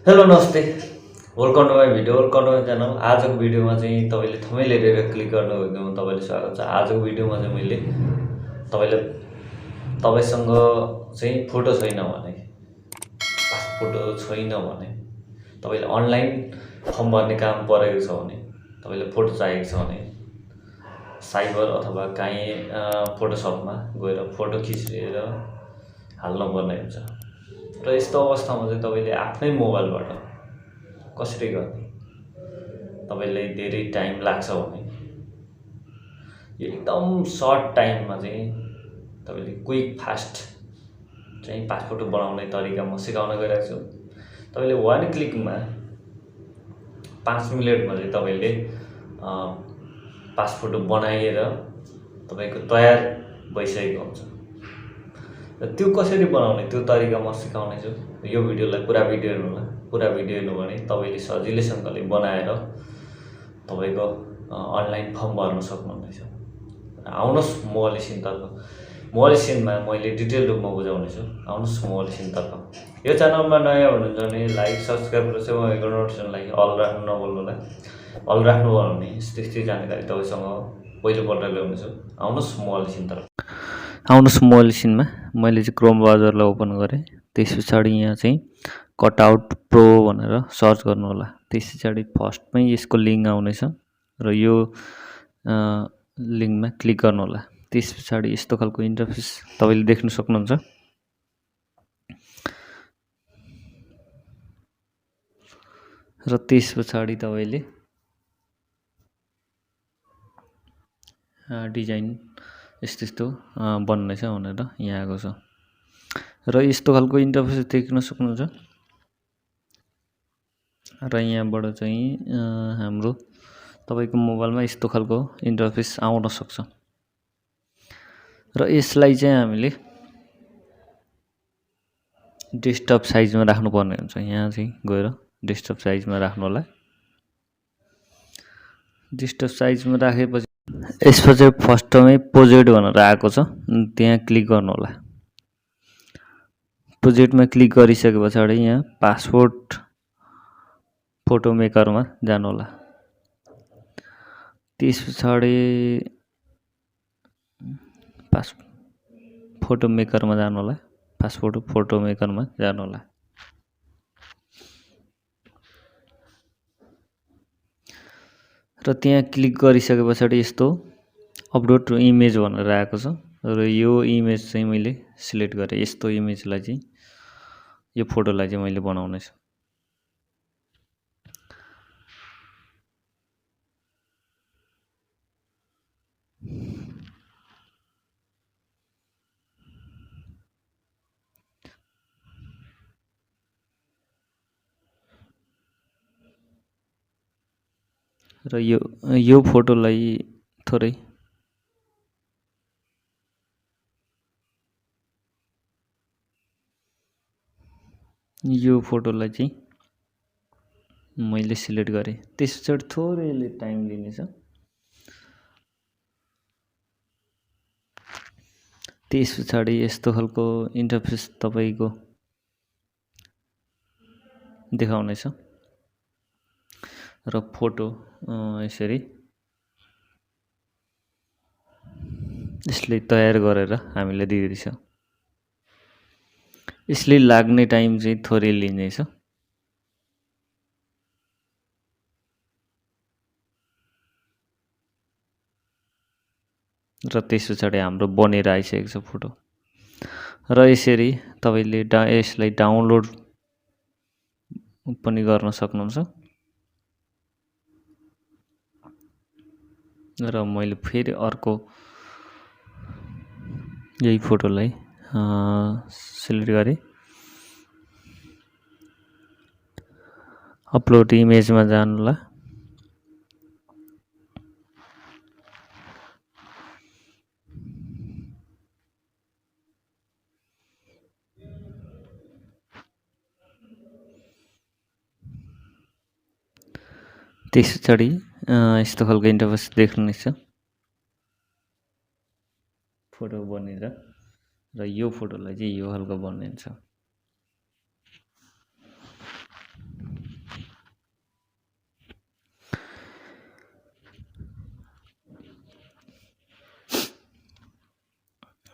Hello नमस्ते welcome to my video welcome to my channel. आजको भिडियोमा चाहिँ तपाईँले थम्बनेल हेरेर क्लिक गर्नुभएकोमा तपाईँले स्वागत छ। आजको भिडियोमा चाहिँ मैले तपाईँसँग चाहिँ फोटो छैन भने, फोटो छैन भने, तपाईँले अनलाइन फर्म भर्ने काम परेको छ भने, तपाईँले फोटो चाहिएको छ भने साइबर अथवा काहीँ फोटोसपमा गएर फोटो खिचेर हाल्नुपर्ने हुन्छ। र यस्तो अवस्थामा चाहिँ तपाईँले आफ्नै मोबाइलबाट कसरी गर्ने, तपाईँलाई धेरै टाइम लाग्छ भने यो एकदम सर्ट टाइममा चाहिँ तपाईँले क्विक फास्ट चाहिँ पासपोर्ट बनाउने तरिका म सिकाउन गइरहेको छु। तपाईँले वान क्लिकमा 5 मिनटमा चाहिँ तपाईँले पासपोर्ट बनाएर तपाईँको तयार भइसकेको हुन्छ। र त्यो कसरी बनाउने त्यो तरिका म सिकाउने छु। यो भिडियोलाई पुरा भिडियो हेर्नु होला। पुरा भिडियो हेर्नु भने तपाईँले सजिलैसँगले बनाएर तपाईँको अनलाइन फर्म भर्न सक्नुहुनेछ। आउनुहोस् मोबाइल मैले डिटेल रूपमा बुझाउने छु। आउनुहोस् मोबाइल सिनतर्फ। यो च्यानलमा नयाँ हुनुहुन्छ भने लाइक सब्सक्राइब र सेवाको नोटिफिकेसनलाई अल राख्नु नभुल्नु होला। अल राख्नु भयो भने यस्तै जानकारी तपाईँसँग पहिलोपल्ट ल्याउनेछु। आउनुहोस् मोबाइल सिनतर्फ। आउनुहोस् मोबाइल सिनमा मैले चाहिँ क्रोम ब्राउजरलाई ओपन गरेँ। त्यस पछाडि यहाँ चाहिँ कटआउट प्रो भनेर सर्च गर्नु होला। त्यस पछाडि फर्स्टमै यसको लिङ्क आउनेछ र यो लिङ्कमा क्लिक गर्नु होला। त्यस पछाडि यस्तो खालको इन्टरफेस तपाईँले देख्न सक्नुहुन्छ। र त्यस पछाडि तपाईँले डिजाइन यस्तो बन्नेछ भनेर यहाँ आएको छ र यस्तो खालको इन्टरफेस देख्न सक्नुहुन्छ। र यहाँबाट चाहिँ हाम्रो तपाईँको मोबाइलमा यस्तो खालको इन्टरफेस आउन सक्छ। र यसलाई चाहिँ हामीले डेस्कटप साइजमा राख्नुपर्ने हुन्छ। यहाँ चाहिँ गएर डेस्कटप साइजमा राख्नु होला। डेस्कटप साइजमा राखेपछि यसपछि फर्स्टमै प्रोजेक्ट भनेर आएको छ, त्यहाँ क्लिक गर्नु होला। प्रोजेक्टमा क्लिक गरिसके पछाडि यहाँ पासपोर्ट फोटो मेकरमा जानु होला। त्यस पछाडि फोटो मेकरमा जानु होला। पासपोर्ट फोटो मेकरमा जानु होला। र त्यहाँ क्लिक गरिसके पछाडि यस्तो अपलोड इमेज भनेर आएको छ र यो इमेज चाहिँ मैले सिलेक्ट गरेँ। यस्तो इमेजलाई चाहिँ यो फोटोलाई चाहिँ मैले बनाउने छु। र यो फोटोलाई थोरै चाहिँ मैले सिलेक्ट गरेँ। त्यस पछाडि थोरैले टाइम लिनेछ। त्यस पछाडि यस्तो खालको इन्टरफेस तपाईँको देखाउनेछ र फोटो यसरी यसले तयार गरेर हामीलाई दिँदैछ। यसले लाग्ने टाइम चाहिँ थोरै लिनेछ। र त्यस पछाडि हाम्रो बनेर आइसकेको छ फोटो। र यसरी तपाईँले यसलाई डाउनलोड पनि गर्न सक्नुहुन्छ। र मैले फेरि अर्को यही फोटोलाई सिलेक्ट गरेँ। अपलोड इमेजमा जानु होला। त्यस पछाडि यस्तो खालको इन्टरफेस देख्नुहुनेछ। फोटो बनेर र यो फोटोलाई चाहिँ यो खालको बनिन्छ।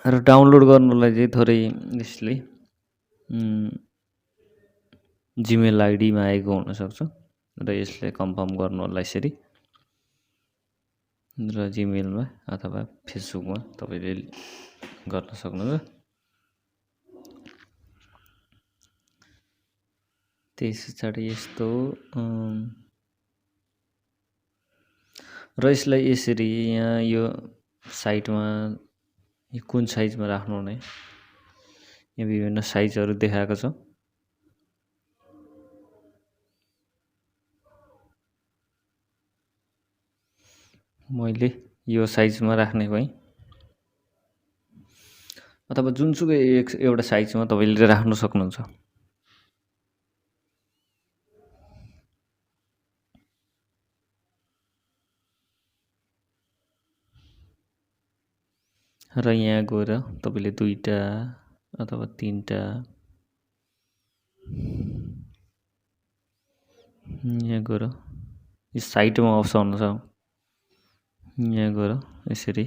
र डाउनलोड गर्नुलाई चाहिँ थोरै यसले जिमेल आइडीमा आएको हुनसक्छ र यसले कन्फर्म गर्नु होला यसरी र जिमेलमा अथवा फेसबुकमा तपाईँले गर्न सक्नुहुन्छ। त्यस पछाडि यस्तो र यसलाई यसरी यहाँ यो साइटमा कुन साइजमा राख्नु हुने यहाँ विभिन्न साइजहरू देखाएको छ। मैले यो साइजमा राख्ने भएँ अथवा जुनसुकै एउटा साइजमा तपाईँले राख्न सक्नुहुन्छ। र यहाँ गएर तपाईँले 2टा अथवा 3टा यहाँ गएर यो साइटमा अप्सन छ, यहाँ गएर यसरी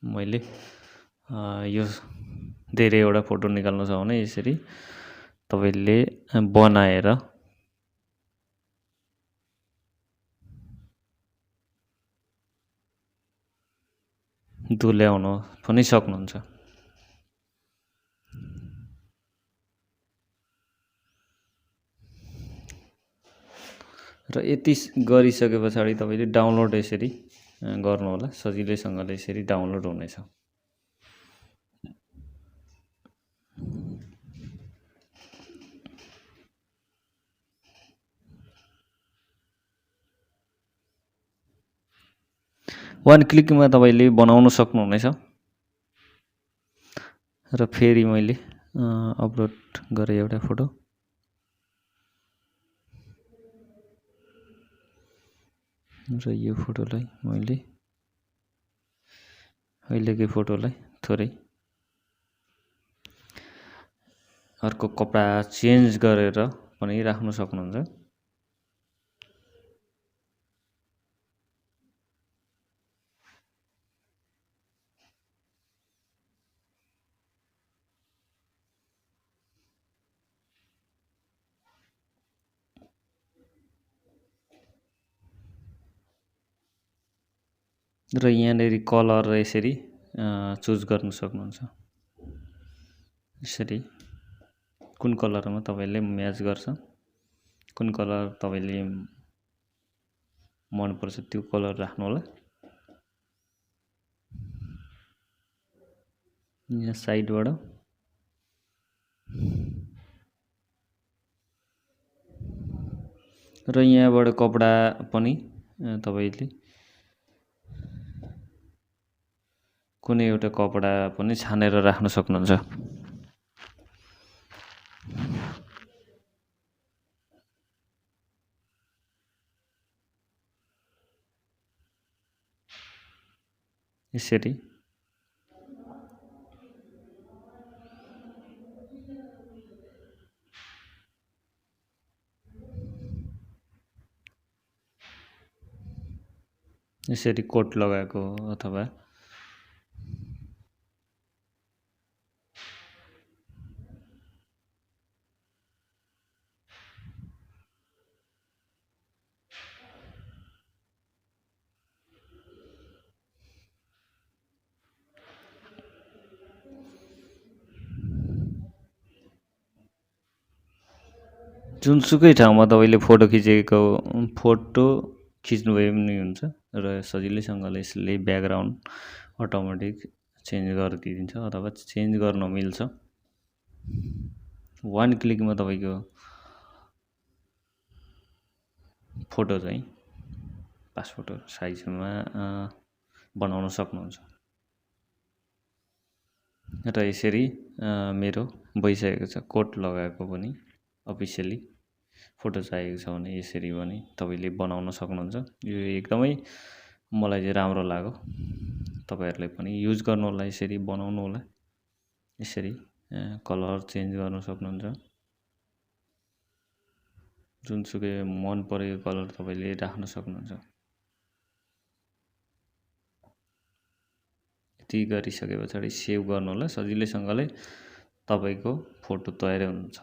मैले यो धेरैवटा फोटो निकाल्नु छ भने यसरी तपाईँले बनाएर तुल्याउन पनि सक्नुहुन्छ। र यति गरिसके पछाडि तपाईँले डाउनलोड यसरी गर्नु होला, सजिलैसँगले यसरी डाउनलोड हुनेछ। वान क्लिकमा तपाईँले बनाउन सक्नुहुनेछ। र फेरि मैले अपलोड गरेँ एउटा फोटो, र यो फोटोलाई मैले अहिलेकै फोटोलाई थोरै अर्को कपडा चेन्ज गरेर पनि राख्न सक्नुहुन्छ। र यहाँनेरि कलर यसरी चुज गर्न सक्नुहुन्छ। यसरी कुन कलरमा तपाईँले म्याच गर्छ, कुन कलर तपाईँले मनपर्छ त्यो कलर राख्नु होला। यहाँ साइडबाट र यहाँबाट कपडा पनि तपाईँले कुनै एउटा कपडा पनि छानेर राख्न सक्नुहुन्छ। यसरी यसरी कोट लगाएको अथवा जुनसुकै ठाउँमा तपाईँले फोटो खिच्नुभयो पनि हुन्छ र सजिलैसँगले यसले ब्याकग्राउन्ड अटोमेटिक चेन्ज गरिदिन्छ अथवा चेन्ज गर्न मिल्छ। वान क्लिकमा तपाईँको फोटो चाहिँ पासपोर्ट साइजमा बनाउन सक्नुहुन्छ। र यसरी मेरो भइसकेको छ, कोट लगाएको पनि अफिसियली फोटो चाहिएको छ भने यसरी पनि तपाईँले बनाउन सक्नुहुन्छ। यो एकदमै मलाई चाहिँ राम्रो लाग्यो, तपाईँहरूले पनि युज गर्नु होला, यसरी बनाउनु होला। यसरी कलर चेन्ज गर्न सक्नुहुन्छ, जुनसुकै मन परेको कलर तपाईँले राख्न सक्नुहुन्छ। यति गरिसके पछाडि सेभ गर्नु होला सजिलैसँगले तपाईँको फोटो तयारै हुन्छ।